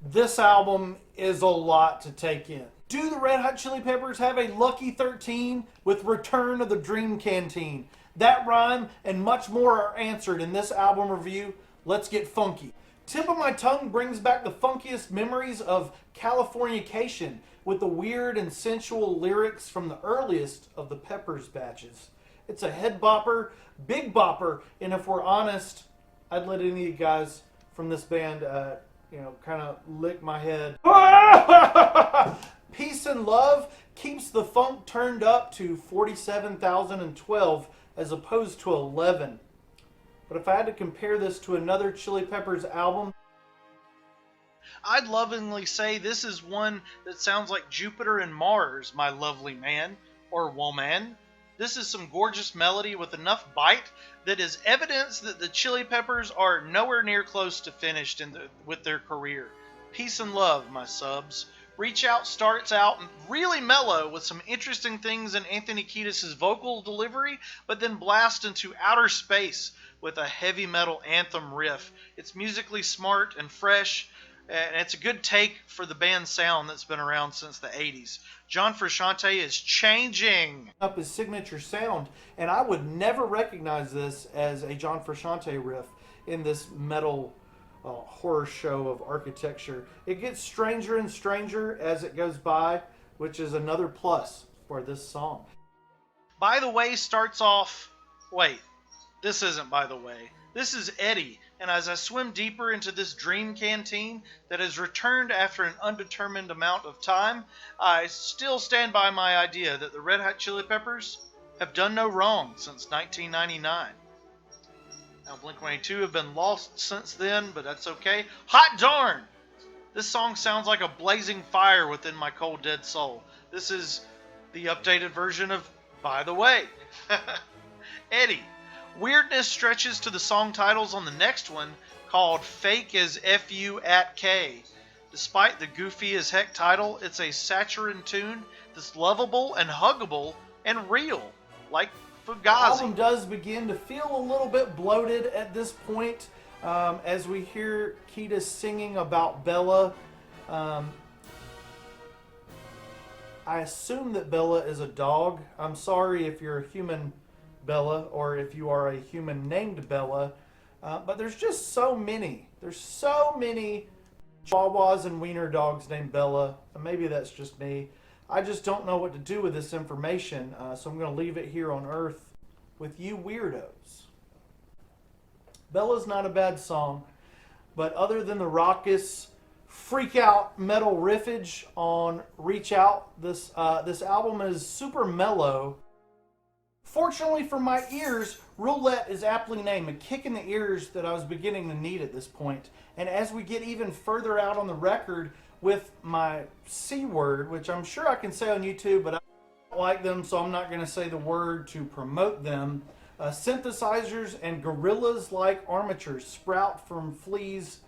This album is a lot to take in. Do the Red Hot Chili Peppers have a lucky 13 with Return of the Dream Canteen? That rhyme and much more are answered in this album review. Let's get funky. Tip of My Tongue brings back the funkiest memories of Californication with the weird and sensual lyrics from the earliest of the Peppers batches. It's a head bopper, big bopper, and if we're honest, I'd let any of you guys from this band, kind of lick my head. Peace and Love keeps the funk turned up to 47,012 as opposed to 11. But if I had to compare this to another Chili Peppers album, I'd lovingly say this is one that sounds like Jupiter and Mars, my lovely man, or woman. This is some gorgeous melody with enough bite that is evidence that the Chili Peppers are nowhere near close to finished with their career. Peace and Love, my subs. Reach Out starts out really mellow with some interesting things in Anthony Kiedis' vocal delivery, but then blasts into outer space with a heavy metal anthem riff. It's musically smart and fresh, and it's a good take for the band's sound that's been around since the 80s. John Frusciante is changing up his signature sound, and I would never recognize this as a John Frusciante riff in this metal horror show of architecture. It gets stranger and stranger as it goes by, which is another plus for this song. By the Way starts off... Wait, this isn't By the Way. This is Eddie, and as I swim deeper into this Dream Canteen that has returned after an undetermined amount of time, I still stand by my idea that the Red Hot Chili Peppers have done no wrong since 1999. Now, Blink-182 have been lost since then, but that's okay. Hot darn! This song sounds like a blazing fire within my cold, dead soul. This is the updated version of By the Way. Eddie. Weirdness stretches to the song titles on the next one, called Fake as F-U at K. Despite the goofy as heck title, it's a saccharine tune that's lovable and huggable and real, like Fugazi. The album does begin to feel a little bit bloated at this point as we hear Kiedis singing about Bella. I assume that Bella is a dog. I'm sorry if you're a human, Bella, or if you are a human named Bella, but there's just so many. There's so many Chihuahuas and wiener dogs named Bella. Maybe that's just me. I just don't know what to do with this information, so I'm going to leave it here on Earth with you weirdos. Bella's not a bad song, but other than the raucous, freak out metal riffage on Reach Out, this album is super mellow. Fortunately for my ears, Roulette is aptly named, a kick in the ears that I was beginning to need at this point. And as we get even further out on the record with my C word, which I'm sure I can say on YouTube, but I don't like them, so I'm not going to say the word to promote them. Synthesizers and gorillas-like armatures sprout from Flea's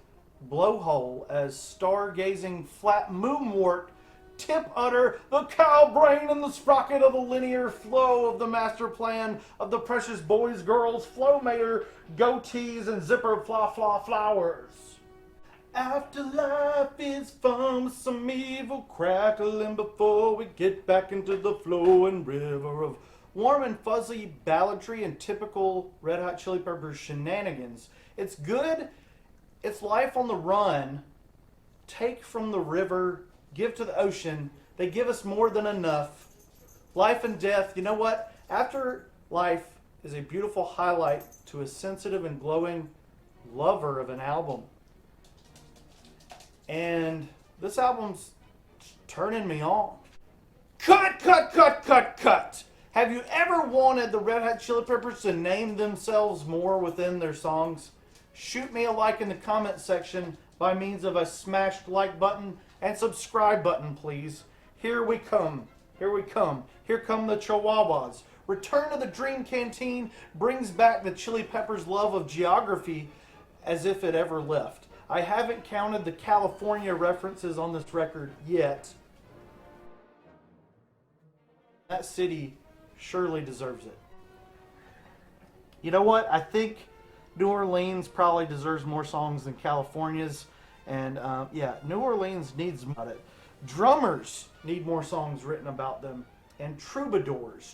blowhole as stargazing flat moonwort tip utter the cow brain and the sprocket of the linear flow of the master plan of the precious boys, girls, flow mater, goatees, and zipper flowers. Afterlife is fun with some evil crackling before we get back into the flowing river of warm and fuzzy balladry and typical Red Hot Chili Peppers shenanigans. It's good. It's life on the run. Take from the river, give to the ocean. They give us more than enough. Life and death. You know what? Afterlife is a beautiful highlight to a sensitive and glowing lover of an album. And this album's turning me on. Cut, cut, cut, cut, cut. Have you ever wanted the Red Hot Chili Peppers to name themselves more within their songs? Shoot me a like in the comment section by means of a smashed like button and subscribe button, please. Here we come. Here we come. Here come the Chihuahuas. Return of the Dream Canteen brings back the Chili Peppers' love of geography as if it ever left. I haven't counted the California references on this record yet. That city surely deserves it. You know what? I think New Orleans probably deserves more songs than California's. And yeah, New Orleans needs about it. Drummers need more songs written about them. And troubadours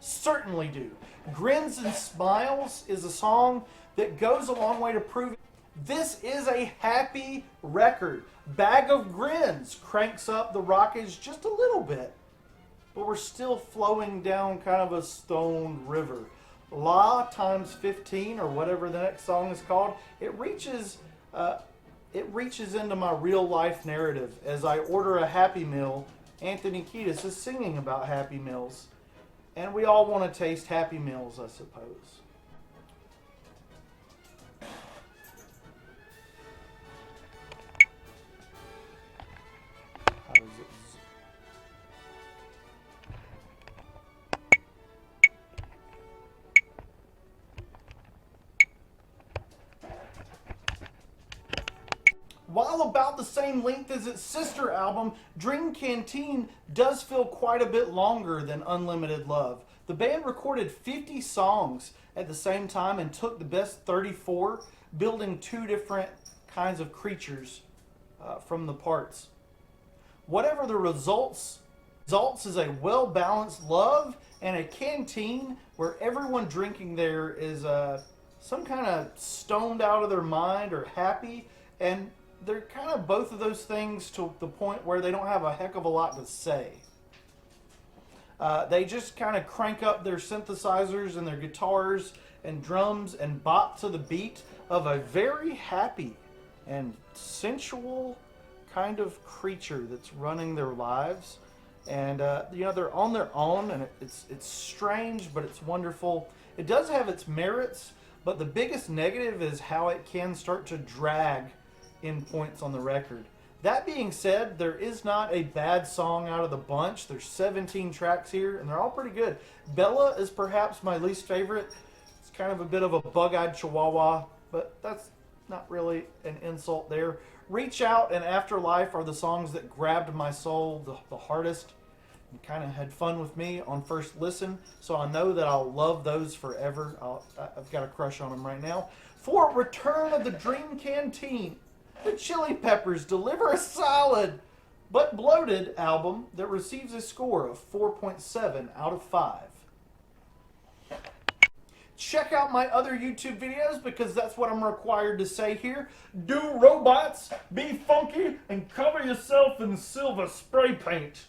certainly do. Grins and Smiles is a song that goes a long way to prove this is a happy record. Bag of Grins cranks up the rockage just a little bit, but we're still flowing down kind of a stoned river. La times 15, or whatever the next song is called, it reaches into my real life narrative. As I order a Happy Meal, Anthony Kiedis is singing about Happy Meals, and we all want to taste Happy Meals, I suppose. How does it While about the same length as its sister album, Dream Canteen does feel quite a bit longer than Unlimited Love. The band recorded 50 songs at the same time and took the best 34, building two different kinds of creatures from the parts. Whatever the results is a well-balanced love and a canteen where everyone drinking there is some kind of stoned out of their mind or happy, and they're kind of both of those things to the point where they don't have a heck of a lot to say. They just kind of crank up their synthesizers and their guitars and drums and bop to the beat of a very happy and sensual kind of creature that's running their lives. And they're on their own, and it's strange, but it's wonderful. It does have its merits, but the biggest negative is how it can start to drag in points on the record. That being said, there is not a bad song out of the bunch. There's 17 tracks here, and they're all pretty good. Bella is perhaps my least favorite. It's kind of a bit of a bug-eyed chihuahua, but that's not really an insult there. Reach Out and Afterlife are the songs that grabbed my soul the hardest and kind of had fun with me on first listen, so I know that I'll love those forever. I've got a crush on them right now. For Return of the Dream Canteen, the Chili Peppers deliver a solid but bloated album that receives a score of 4.7 out of 5. Check out my other YouTube videos because that's what I'm required to say here. Do robots, be funky, and cover yourself in silver spray paint.